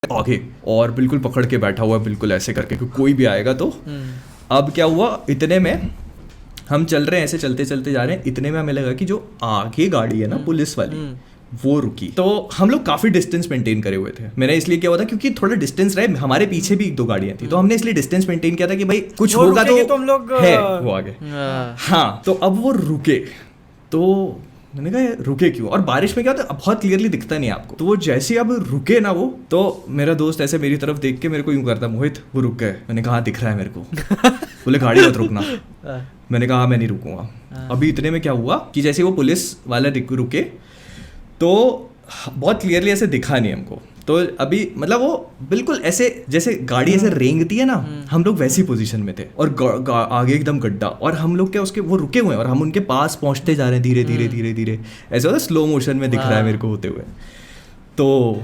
आगे और बिल्कुल पकड़ के बैठा हुआ है, बिल्कुल ऐसे करके कि कोई भी आएगा तो। अब क्या हुआ, इतने में हम चल रहे हैं, ऐसे चलते चलते जा रहे हैं, इतने में हमें लगा कि जो आगे गाड़ी है ना पुलिस वाली, वो रुकी। तो हम लोग काफी डिस्टेंस मेंटेन करे हुए थे। मैंने इसलिए क्या हुआ था क्योंकि थोड़ा डिस्टेंस रहे, हमारे पीछे भी 1-2 गाड़ियां थी, तो हमने इसलिए डिस्टेंस मेंटेन किया था कि भाई कुछ होगा तो हम लोग है वो आगे। हाँ, तो अब वो रुके, तो मैंने कहा रुके क्यों, और बारिश में क्या होता है बहुत क्लियरली दिखता नहीं आपको। तो वो जैसे अब रुके ना वो, तो मेरा दोस्त ऐसे मेरी तरफ देख के मेरे को यूं करता, मोहित वो रुक गए। मैंने कहा दिख रहा है मेरे को। बोले गाड़ी मत रुकना। मैंने कहा मैं नहीं रुकूंगा। अभी इतने में क्या हुआ कि जैसे वो पुलिस वाला रुके तो बहुत क्लियरली ऐसे दिखा नहीं हमको। तो अभी मतलब वो बिल्कुल ऐसे जैसे गाड़ी ऐसे रेंगती है ना, हम लोग वैसी पोजीशन में थे और आगे एकदम गड्ढा, और हम लोग क्या उसके वो रुके हुए हैं और हम उनके पास पहुंचते जा रहे हैं धीरे धीरे धीरे धीरे, ऐसा होता स्लो मोशन में दिख रहा है मेरे को होते हुए। तो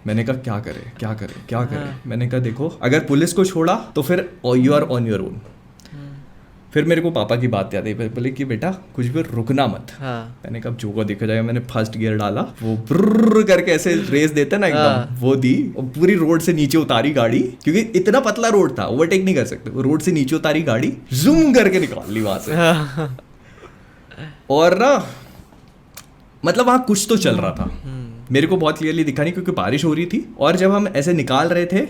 मैंने कहा क्या करे क्या करे क्या करे। मैंने कहा देखो अगर पुलिस को छोड़ा तो फिर you are on your own. फिर मेरे को पापा की बात याद आई, बोले कि बेटा कुछ भी रुकना मत। मैंने कहा जो को देखा जाएगा। मैंने फर्स्ट गियर डाला, वो ब्रर करके ऐसे रेस देते ना एकदम, वो दी और पूरी रोड से नीचे उतारी गाड़ी, क्योंकि इतना पतला रोड था ओवरटेक नहीं कर सकते। वो रोड से नीचे उतारी गाड़ी, जूम करके निकाल ली वहां से। और ना मतलब वहां कुछ तो चल रहा था, मेरे को बहुत क्लियरली दिखा नहीं क्योंकि बारिश हो रही थी। और जब हम ऐसे निकाल रहे थे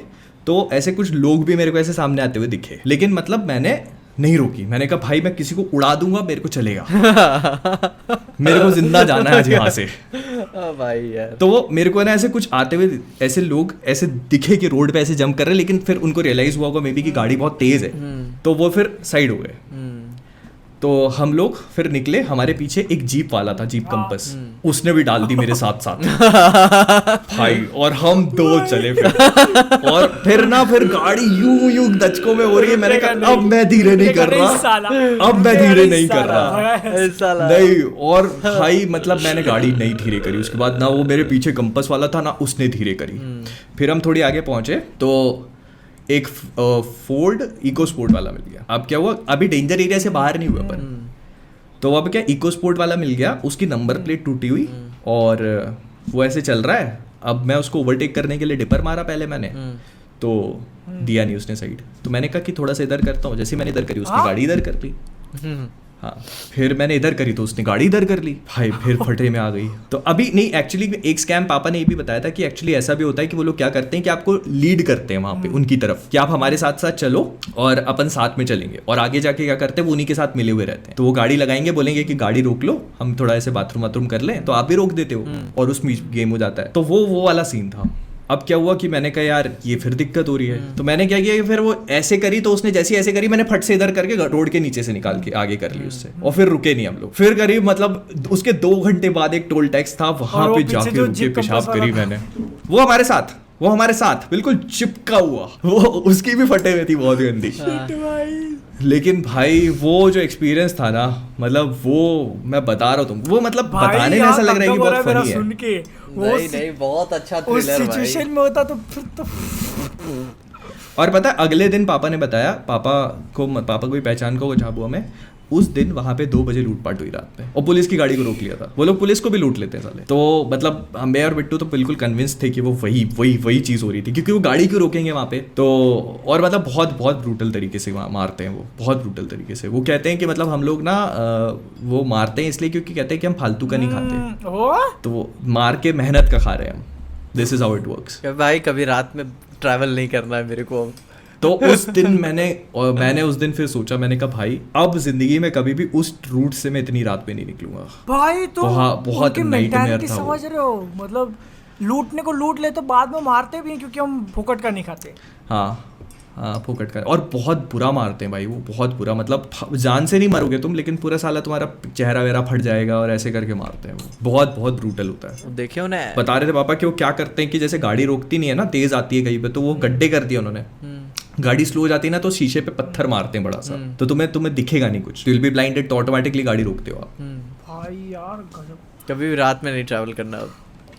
तो ऐसे कुछ लोग भी मेरे को ऐसे सामने आते हुए दिखे, लेकिन मतलब मैंने नहीं रोकी। मैंने कहा भाई मैं किसी को उड़ा दूंगा, मेरे को चलेगा। मेरे को जिंदा जाना है आज यहाँ से। भाई यार। तो वो मेरे को ना ऐसे कुछ आते हुए ऐसे लोग ऐसे दिखे कि रोड पे ऐसे जंप कर रहे हैं, लेकिन फिर उनको रियलाइज हुआ होगा मे बी कि गाड़ी बहुत तेज है, तो वो फिर साइड हो गए। तो हम लोग फिर निकले, हमारे पीछे एक जीप वाला था, जीप कंपस, उसने भी डाल दी मेरे साथ साथ भाई, और हम 2 चले फिर। और फिर गाड़ी यूं दचकों में हो रही है। मैंने कहा अब मैं धीरे नहीं कर रहा, अब मैं धीरे नहीं कर रहा नहीं। और भाई मतलब मैंने गाड़ी नहीं धीरे करी उसके बाद, ना वो मेरे पीछे कंपस वाला था ना उसने धीरे करी। फिर हम थोड़ी आगे पहुंचे तो एक फोर्ड इको स्पोर्ट वाला मिल गया। अब क्या हुआ, अभी डेंजर एरिया से बाहर नहीं हुआ अपन, तो अब क्या इको स्पोर्ट वाला मिल गया। उसकी नंबर प्लेट टूटी हुई और वो ऐसे चल रहा है। अब मैं उसको ओवरटेक करने के लिए डिपर मारा पहले मैंने, तो दिया नहीं उसने साइड। तो मैंने कहा कि थोड़ा सा इधर करता हूँ, जैसे मैंने इधर करी उसने गाड़ी इधर कर ली। हाँ, फिर मैंने इधर करी तो उसने गाड़ी इधर कर ली। भाई फिर फटे में आ गई। तो अभी नहीं, एक्चुअली एक स्कैम पापा ने ये भी बताया था कि एक्चुअली ऐसा भी होता है कि वो लोग क्या करते हैं कि आपको लीड करते हैं वहां पे उनकी तरफ, कि आप हमारे साथ साथ चलो और अपन साथ में चलेंगे, और आगे जाके क्या करते हैं वो उन्हीं के साथ मिले हुए रहते हैं। तो वो गाड़ी लगाएंगे, बोलेंगे कि गाड़ी रोक लो, हम थोड़ा ऐसे बाथरूम वाथरूम कर लें, तो आप भी रोक देते हो और उसमें गेम हो जाता है। तो वो वाला सीन था। अब क्या हुआ कि मैंने कहा यार ये फिर दिक्कत हो रही है, तो मैंने क्या किया कि फिर वो ऐसे करी, तो उसने जैसी ऐसे करी, मैंने फट से इधर करके रोड के नीचे से निकाल के आगे कर ली उससे, और फिर रुके नहीं हम लोग। फिर करीब मतलब उसके 2 घंटे बाद एक टोल टैक्स था, वहां पे जाके रुके, पेशाब करी मैंने। वो हमारे साथ बिल्कुल चिपका हुआ, वो उसकी भी फटे हुई थी बहुत गंदी। लेकिन भाई वो जो एक्सपीरियंस था ना, मतलब वो मैं बता रहा हूँ तुम, वो मतलब बताने में ऐसा लग रहा है कि बहुत फनी है। नहीं बहुत अच्छा थ्रिलर भाई। सिचुएशन में होता तो फिर तो। और पता है अगले दिन पापा ने बताया, पापा को भी पहचान को झाबुआ में उस दिन वहां पे 2 बजे लूटपाट हुई रात में, और पुलिस की गाड़ी को रोक लिया था। वो लोग पुलिस को भी लूट लेते हैं साले। तो मतलब मैं और बिट्टू तो बिल्कुल कन्विंस थे कि वो वही चीज हो रही थी, क्योंकि वो गाड़ी क्यों रोकेंगे वहां पे। तो और मतलब बहुत ब्रूटल तरीके से मारते हैं वो, बहुत ब्रूटल तरीके से। वो कहते हैं कि मतलब हम लोग ना वो मारते हैं इसलिए क्योंकि कहते हैं कि हम फालतू का नहीं खाते, तो वो मार के मेहनत का खा रहे हैं हम। This is how it works भाई। कभी रात में ट्रैवल नहीं करना है मेरे को। तो उस दिन मैंने उस दिन फिर सोचा, मैंने कहा भाई अब जिंदगी में कभी भी उस रूट से मैं इतनी रात पे नहीं निकलूंगा भाई। तो बहुत नाइटमेयर था। समझ रहे हो, मतलब लूटने को लूट ले तो बाद में मारते भी हैं, क्योंकि हम फुकट का नहीं खाते। हाँ फुकट का, और बहुत बुरा मारते हैं भाई वो, बहुत बुरा। मतलब जान से नहीं मारोगे तुम, लेकिन पूरा साला तुम्हारा चेहरा वेरा फट जाएगा, और ऐसे करके मारते हैं वो। बहुत ब्रूटल होता है। देखियो ना, बता रहे थे पापा कि वो क्या करते हैं कि जैसे गाड़ी रोकती नहीं है ना, तेज आती है कहीं पे, तो वो गड्ढे कर दिए उन्होंने। गाड़ी स्लो हो जाती है ना, तो शीशे पे पत्थर मारते हैं बड़ा सा, तो तुम्हें दिखेगा नहीं कुछ, विल बी ब्लाइंडेड, तो ऑटोमेटिकली गाड़ी रोकते हो आप। भाई यार गजब। कभी भी रात में नहीं ट्रैवल करना,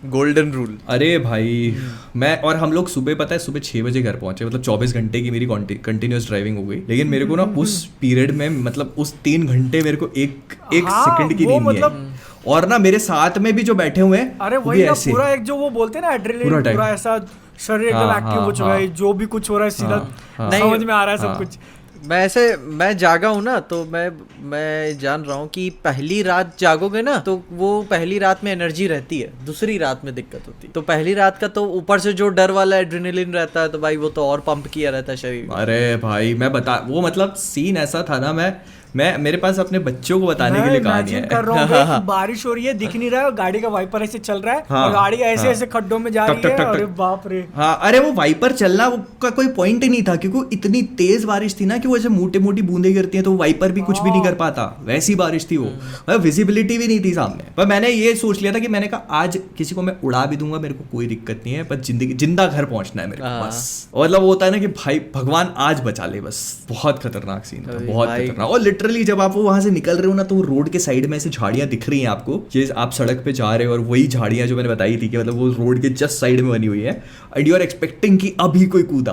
गोल्डन रूल। अरे भाई मैं और हम लोग सुबह 6 बजे घर पहुंचे। मतलब 24 घंटे की मेरी कंटिन्यूअस ड्राइविंग हो गई, लेकिन मेरे को ना उस पीरियड में, मतलब उस 3 घंटे मेरे को एक सेकंड की नींद नहीं है। और ना मेरे साथ में भी जो बैठे हुए हैं, अरे वही ना, पूरा एक जो वो बोलते हैं ना एड्रेनलिन, पूरा ऐसा शरीर एकदम हाँ, एक्टिव हो हाँ, चुका है, हाँ। जो भी कुछ हो रहा है सीधा हाँ, समझ में आ रहा है सब हाँ। कुछ। मैं जागा हूँ ना, तो मैं जान रहा हूँ कि पहली रात जागोगे ना तो वो पहली रात में एनर्जी रहती है, दूसरी रात में दिक्कत होती है। तो पहली रात का तो ऊपर से जो डर वाला एड्रेनलिन रहता है तो भाई वो तो और पंप किया रहता है शरीर में। अरे भाई मैं बता, वो मतलब सीन ऐसा था ना, मैं मेरे पास अपने बच्चों को बताने के लिए कहानी imagine है। कर रहा हूँ कि बारिश हो रही है, दिख नहीं रहा है, और गाड़ी का वाइपर ऐसे चल रहा है हाँ, और गाड़ी ऐसे हाँ। ऐसे खड्डों में जा टक, रही टक, है। टक, अरे टक। बाप रे। हाँ, अरे वो वाइपर चलना वो का कोई पॉइंट ही नहीं था, क्योंकि इतनी तेज बारिश थी ना कि वो ऐसे मोटी मोटी बूंदे गिरती हैं तो वाइपर भी कुछ भी नहीं कर पाता, वैसी बारिश थी वो, विजिबिलिटी भी नहीं थी सामने। पर मैंने ये सोच लिया था कि मैंने कहा आज किसी को मैं उड़ा भी दूंगा, मेरे को कोई दिक्कत नहीं है, पर जिंदगी जिंदा घर पहुंचना है मेरे को बस। और मतलब वो होता है ना कि भाई भगवान आज बचा ले बस। बहुत खतरनाक सीन था, बहुत खतरनाक। और लिटरली जब आप वो वहां से निकल रहे हो ना, तो रोड के साइड में ऐसे झाड़ियां दिख रही हैं आपको, कि आप सड़क पे जा रहे हो और वही झाड़ियां जो मैंने बताई थी कि मतलब वो रोड के जस्ट साइड में बनी हुई है, एंड यू आर एक्सपेक्टिंग कि अभी कोई कूदा,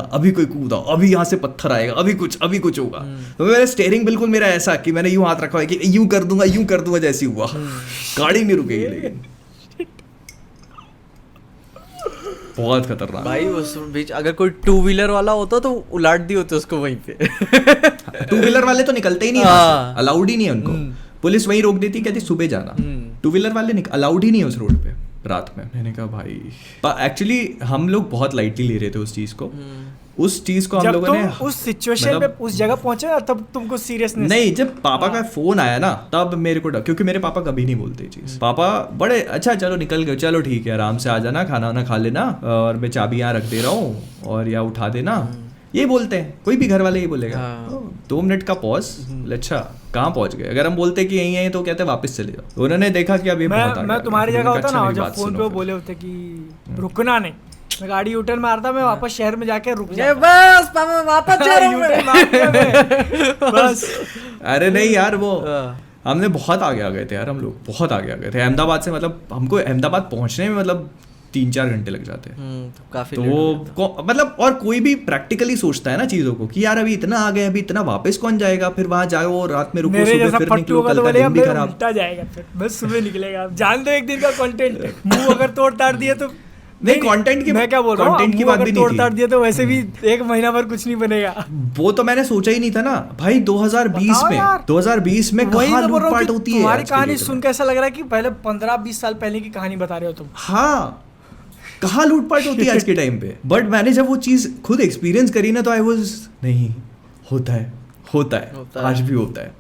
अभी यहाँ से पत्थर आएगा, अभी कुछ होगा। तो मेरा स्टेयरिंग बिल्कुल मेरा ऐसा कि मैंने यूं हाथ रखा है कि यूं कर दूंगा जैसे हुआ, गाड़ी नहीं रुकेगी। लेकिन बहुत खतरनाक भाई उस बीच अगर कोई टू व्हीलर वाला होता तो उलाट दी होते उसको वहीं पे। टू व्हीलर वाले तो निकलते ही नहीं, अलाउड ही नहीं है उनको, पुलिस वहीं रोक देती, कहती सुबह जाना। टू व्हीलर वाले अलाउड ही नहीं है उस रोड पे रात में। मैंने कहा भाई, एक्चुअली हम लोग बहुत लाइटली ले रहे थे उस चीज को, उस चीज को हम जब लोगों तुम ने उस सिचुएशन मतलब- पे उस जगह पहुंचे ना, तब तुमको सीरियसनेस नहीं, जब पापा का फोन आया ना तब मेरे को क्योंकि मेरे पापा कभी नहीं बोलते ये चीज। पापा बड़े अच्छा, चलो निकल गए, चलो ठीक है, आराम से आ जाना, खाना वाना खा लेना, और मैं चाबी यहाँ रख दे रहा हूँ और या उठा देना, ये बोलते हैं। कोई भी घर वाले ये बोलेगा। 2 मिनट का पॉज, अच्छा कहाँ पहुंच गए। अगर हम बोलते कि यहीं है तो कहते वापस चले जाओ। तो उन्होंने देखा कि अब ये बहुत मैं तुम्हारी जगह होता ना, जब फोन पे वो पे बोले होते कि रुकना नहीं, मैं गाड़ी यूटर्न मारता, मैं वापस शहर में जाके रुक ये बस पापा वापस जा रहा हूँ मैं। यूटर्न मार दिया मैं, बस। अरे नहीं यार, वो हमने बहुत आगे आ गए थे यार, हम लोग बहुत आगे आ गए थे अहमदाबाद से। मतलब हमको अहमदाबाद पहुंचने में मतलब 3-4 घंटे लग जाते हैं। तो काफी तो लेट हो वो गया था। मतलब, और कोई भी प्रैक्टिकली सोचता है ना चीजों को कि यार अभी इतना आ गए, अभी इतना वापस कौन जाएगा, फिर वहां जाओ रात में रुको, मेरे सुबह जैसा फिर पट्टू निकलो, होगा कल तो का बोलेगा दिन भी मेरा खराब। उल्टा जाएगा, फिर बस सुबह निकलेगा। आप जान दो एक दिन का कंटेंट, मुंह अगर तोड़ ताड़ दिए तो नहीं, कंटेंट की मैं क्या बोल रहा हूँ, कंटेंट की मुंह बात अगर भी तोड़ नहीं ताड़ थी। दिए तो वैसे भी 1 महीना भर कुछ नहीं बनेगा। वो तो मैंने सोचा ही नहीं था ना भाई। 2020 बताओ में यार। 2020 में वही कहाँ तो बोल रहा हूँ लूटपाट कि होती है। तुम्हारी आज की कहानी डेट में। सुन के ऐसा लग रहा है कि पहले 15-20 साल पहले की कहानी बता रहे हो तुम। हाँ, कहाँ लूटपाट होती है आज के टाइम पे। बट मैंने जब वो चीज खुद एक्सपीरियंस करी ना, तो आई वाज नहीं, होता है आज भी होता है।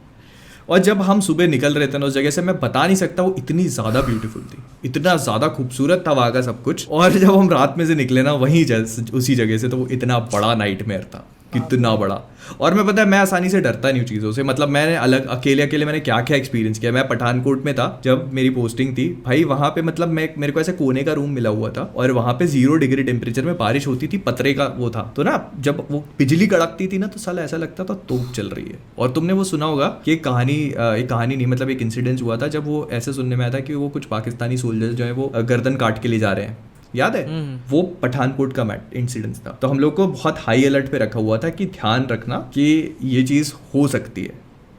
और जब हम सुबह निकल रहे थे ना उस जगह से, मैं बता नहीं सकता, वो इतनी ज़्यादा ब्यूटीफुल थी, इतना ज़्यादा खूबसूरत था वहाँ का सब कुछ। और जब हम रात में से निकले ना वहीं उसी जगह से, तो वो इतना बड़ा नाइटमेयर था, कितना बड़ा। और मैं पता है, मैं आसानी से डरता नहीं हूँ चीज़ों से। मतलब मैंने अकेले मैंने क्या क्या एक्सपीरियंस किया। मैं पठानकोट में था जब मेरी पोस्टिंग थी भाई, वहाँ पे मतलब मेरे को ऐसे कोने का रूम मिला हुआ था, और वहाँ पे 0 डिग्री टेम्परेचर में बारिश होती थी, पतरे का वो था। तो ना जब वो बिजली कड़कती थी ना, तो साला ऐसा लगता था तोप चल रही है। और तुमने वो सुना होगा कि एक कहानी नहीं, मतलब एक इंसिडेंस हुआ था, जब वो ऐसे सुनने में आया था कि वो कुछ पाकिस्तानी सोल्जर्स जो है वो गर्दन काट के ले जा रहे हैं, याद है? वो पठानकोट का इंसिडेंस था। तो हम लोग को बहुत हाई अलर्ट पे रखा हुआ था कि ध्यान रखना कि ये चीज़ हो सकती है,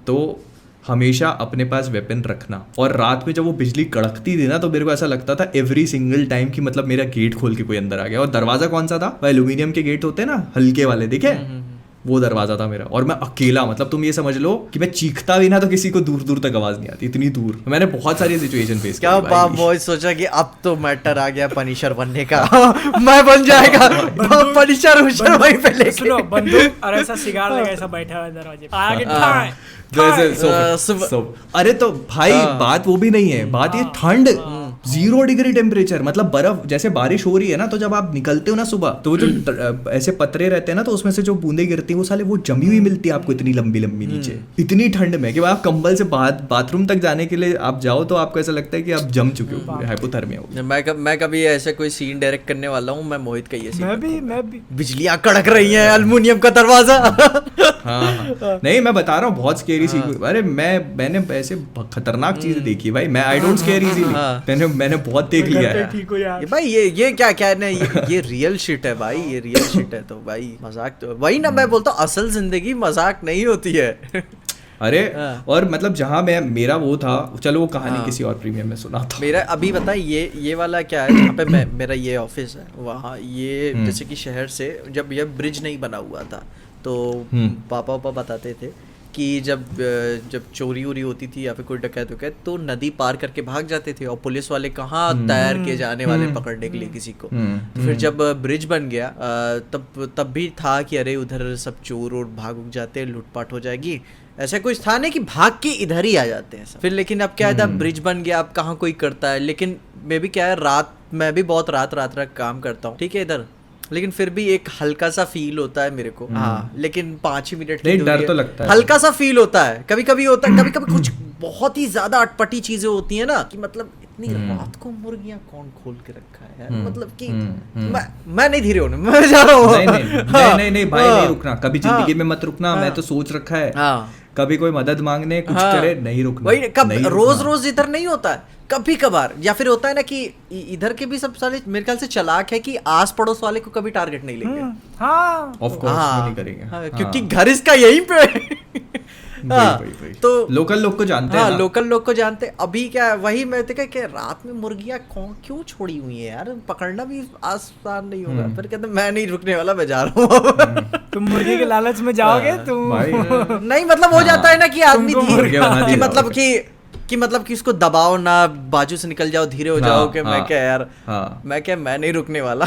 तो हमेशा अपने पास वेपन रखना। और रात में जब वो बिजली कड़कती थी ना, तो मेरे को ऐसा लगता था एवरी सिंगल टाइम कि मतलब मेरा गेट खोल के कोई अंदर आ गया। और दरवाजा कौन सा था? वो एल्यूमिनियम के गेट होते हैं ना, हल्के वाले, देखे? वो दरवाजा था मेरा। और मैं अकेला, मतलब तुम ये समझ लो कि मैं चीखता भी ना तो किसी को दूर दूर तक आवाज नहीं आती, इतनी दूर। मैंने बहुत सारी सिचुएशन फेस क्या बाप बॉय, सोचा कि अब तो मैटर आ गया पनिशर बनने का। मैं बन जाएगा पनिशर वहीं पे लेके। सुनो, बंदूक और ऐसा सिगार लगा, ऐसा बैठा हुआ है दरवाजे पे, आगे ठाए। अरे तो भाई बात वो भी नहीं है, बात ये ठंड, 0 डिग्री टेम्परेचर, मतलब बर्फ। जैसे बारिश हो रही है ना, तो जब आप निकलते हो ना सुबह, तो वो जो ऐसे पतरे रहते हैं ना, तो उसमें से जो बूंदे गिरती हैं वो साले वो जमी हुई मिलती है आपको, इतनी लंबी लंबी नीचे, इतनी ठंड में कि आप कंबल से बाथरूम तक जाने के लिए आप जाओ तो आपको ऐसा लगता है कि आप जम चुके हो, हाइपोथर्मिया हो। मैं कभी ऐसे कोई सीन डायरेक्ट करने वाला हूँ, मैं मोहित का ये सीन। मैं भी बिजलियां कड़क रही हैं, एल्युमिनियम का दरवाजा। हाँ, नहीं मैं बता रहा हूँ, बहुत स्केरी सी। अरे मैंने ऐसे खतरनाक चीजें देखी भाई। मैं आई डोंट स्केयर इजीली, मैंने बहुत देख लिया है। ठीक हो यार। ये भाई ये क्या है, ये रियल शिट है भाई, ये रियल शिट है। तो भाई मजाक तो वही ना, मैं बोलता हूँ असल जिंदगी मजाक नहीं होती है। अरे हाँ। और मतलब जहाँ मैं मेरा वो था, चलो वो कहानी हाँ। किसी और प्रीमियम में सुना था। मेरा अभी बता ये वाला क्या है, जहाँ पे मेरा ये ऑफिस है वहाँ ये जैसे कि शहर से जब ये ब्रिज नहीं बना हुआ था तो पापा बताते थे कि जब चोरी वोरी होती थी या फिर कोई डकैत वकैत तो नदी पार करके भाग जाते थे और पुलिस वाले कहाँ तैर के जाने वाले पकड़ने के लिए किसी को। तो फिर जब ब्रिज बन गया तब भी था कि अरे उधर सब चोर और भाग जाते हैं, लूटपाट हो जाएगी, ऐसा कुछ था नहीं कि भाग के इधर ही आ जाते हैं सब। फिर लेकिन अब क्या है, अब ब्रिज बन गया, अब कहाँ कोई करता है। लेकिन मैं भी क्या है, मैं भी बहुत रात तक काम करता हूँ, ठीक है इधर, लेकिन फिर भी एक हल्का सा फील होता है मेरे को। हाँ, लेकिन 5 ही मिनट की डर तो लगता है, हल्का सा फील होता है। कभी कभी होता है, कभी कभी कुछ बहुत ही ज्यादा अटपटी चीजें होती है ना कि मतलब इतनी रात को मुर्गियां कौन खोल के रखा है यार, मतलब कि मैं नहीं धीरे होने, मैं जा रहा हूँ। नहीं भाई, नहीं रुकना कभी जिंदगी में, मत रुकना। मैं तो सोच रखा है कभी कोई मदद मांगने कुछ करे, नहीं रुकना। वही कब रोज इधर नहीं होता है, कभी कभार। या फिर होता है ना कि इधर के भी सब साले मेरे ख्याल से चालाक है कि आस पड़ोस वाले को कभी टारगेट नहीं लेंगे। हाँ ऑफ कोर्स नहीं करेंगे, क्योंकि घर इसका यहीं पे। तो लोकल लोग को जानते हैं, लोकल लोग को जानते। अभी क्या वही मैं देखा कि रात में मुर्गियां क्यों छोड़ी हुई है यार, पकड़ना भी आसान नहीं होगा। फिर कहते मैं नहीं रुकने वाला, मैं जा रहा हूँ। तुम मुर्गी के लालच में जाओगे तुम। नहीं मतलब हो जाता है ना कि आदमी कि मतलब कि उसको दबाओ ना, बाजू से निकल जाओ, धीरे हो जाओ कि मैं क्या यार, मैं नहीं रुकने वाला।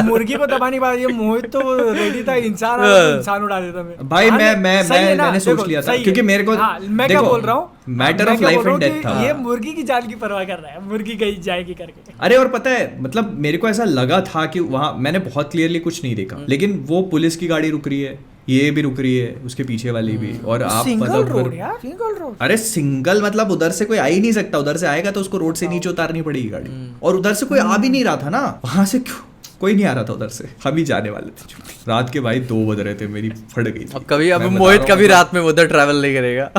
मुर्गी को दबा नहीं पा रही है, मोहित तो रेडी था, इंसान उड़ा देता मैं। भाई मैंने सोच लिया था क्योंकि मेरे को मैं क्या बोल रहा हूँ, matter of life and death था। ये मुर्गी की जान की परवाह कर रहा है, मुर्गी कहीं जाएगी करके। अरे और पता है मतलब मेरे को ऐसा लगा था कि वहां मैंने बहुत क्लियरली कुछ नहीं देखा, लेकिन वो पुलिस की गाड़ी रुक रही है, ये भी रुक रही है, उसके पीछे वाली भी। और आप सिंगल रोड यार, सिंगल रोड। अरे सिंगल मतलब उधर से कोई आ ही नहीं सकता, उधर से आएगा तो उसको रोड से नीचे उतारनी पड़ेगी गाड़ी। और उधर से कोई आ भी नहीं रहा था ना, वहां से क्यों कोई नहीं आ रहा था उधर से, हम ही जाने वाले थे। रात के भाई 2 बज रहे थे, मेरी फट गई थी। अब मोहित कभी रात में उधर ट्रैवल नहीं करेगा।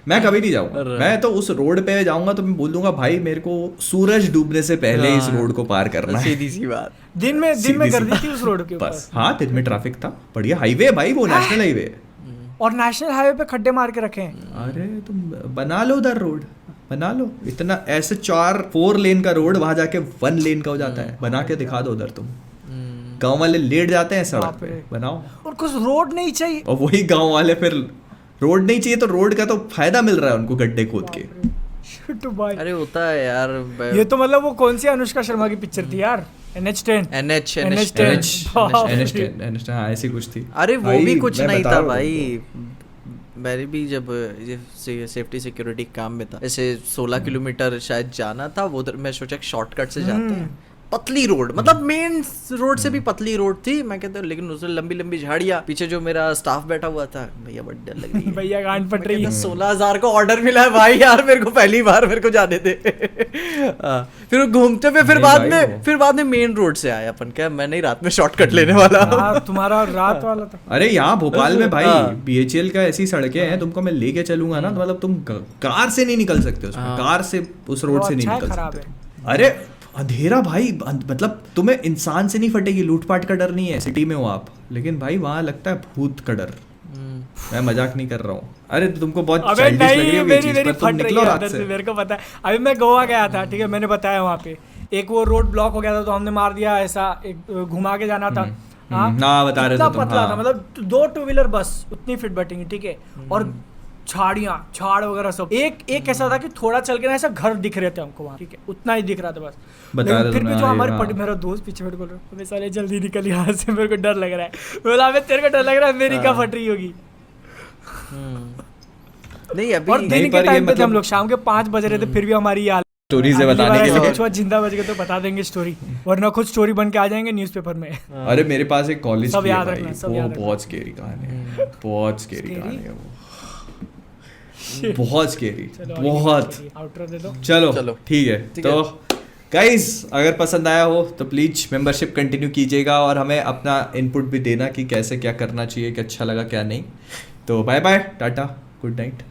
मैं कभी नहीं जाऊंगा, मैं तो उस रोड पे जाऊंगा तो मैं बोल दूंगा भाई मेरे को सूरज डूबने से पहले इस रोड को पार करना है। सीधी सी बात। दिन में कर दी थी उस रोड के ऊपर। हाँ दिन में ट्रैफिक था, बढ़िया हाईवे भाई, वो नेशनल हाईवे और नेशनल हाईवे पे खड्डे मार के रखे हैं। अरे तुम बना लो उधर रोड, बना लो। इतना ऐसे 4 लेन का रोड वहां जाके 1 लेन का हो जाता है। बना के दिखा दो उधर तुम। गांव वाले लेट जाते हैं सड़क पे, बनाओ। और कुछ रोड नहीं चाहिए, और वही गांव वाले फिर रोड नहीं चाहिए तो रोड का तो फायदा मिल रहा है उनको गड्ढे खोद के। अरे होता है यार ये तो मतलब वो कौन सी अनुष्का शर्मा की पिक्चर थी यार, NH10 हाँ ऐसी कुछ थी। अरे वो भी कुछ नहीं था भाई। मैंने भी जब सेफ्टी सिक्योरिटी काम में था, ऐसे 16 किलोमीटर शायद जाना था, वो मैं सोचा शॉर्टकट से जाते हैं, पतली रोड, मतलब मेन रोड से भी पतली रोड थी। मैं कहता हूँ लेकिन उसमें लंबी लंबी झाड़ियाँ, पीछे जो मेरा स्टाफ बैठा हुआ था, भैया बड़ी डर लग रही है, भैया गांड फट रही है। 16,000 का ऑर्डर मिला है भाई यार, मेरे को पहली बार मेरे को जाने दे। फिर घूमते हुए फिर बाद में मेन रोड से आया अपन, क्या मैं नहीं रात में शॉर्टकट लेने वाला। तुम्हारा रात वाला था। अरे यहाँ भोपाल में भाई BHEL का ऐसी सड़कें हैं, तुमको मैं लेके चलूंगा ना तो मतलब तुम कार से नहीं निकल सकते उसमें, कार से उस रोड से नहीं निकल सकते। अरे अंधेरा भाई, मतलब तुम्हें इंसान से नहीं फटेगी, लूटपाट का डर नहीं है, सिटी में हो आप, लेकिन भाई वहां लगता है भूत का डर। मैं मजाक नहीं कर रहा हूँ। अरे तुमको बहुत चाइल्डिश लग रही है ये चीज, पर तुम निकलो रात से। मेरे को पता है, अभी मैं गोवा गया था, ठीक है, मैंने बताया वहाँ पे एक वो रोड ब्लॉक हो गया था तो हमने मार दिया, ऐसा एक घुमा के जाना था। हाँ बता रहे थे तुम। पतला था, मतलब 2 टू व्हीलर बस उतनी फिट बैठेंगी, ठीक है, और झाड़ वगैरह सब। एक ऐसा था कि थोड़ा चल के ना ऐसा घर दिख रहे थे हमको वहाँ, ठीक है, उतना ही दिख रहा था बस। लेकिन फिर भी जो हमारे मेरा दोस्त पीछे मेरे बोल रहा है, साले जल्दी निकल यहाँ से, मेरे को डर लग रहा है। बोला तेरे को डर लग रहा है, मेरी क्या फट रही होगी। नहीं अभी और दिन के टाइम पे हम लोग शाम के 5 बज रहे थे, फिर भी हमारी ये स्टोरी से बताने के लिए कुछ जिंदा बच गए तो बता देंगे स्टोरी, वरना खुद स्टोरी बन के आ जाएंगे न्यूज़पेपर में। अरे मेरे पास एक कॉलेज सब की याद है रखना, भाई, सब वो याद रखना। बहुत स्केरी कहानी है, बहुत स्केरी कहानी है वो, बहुत स्केरी, बहुत। आउटरो दे दो। चलो ठीक है। तो गाइस अगर पसंद आया हो तो प्लीज मेंबरशिप कंटिन्यू कीजिएगा और हमें अपना इनपुट भी देना कि कैसे क्या करना चाहिए, कि अच्छा लगा क्या नहीं। तो bye bye, ta-ta, good night.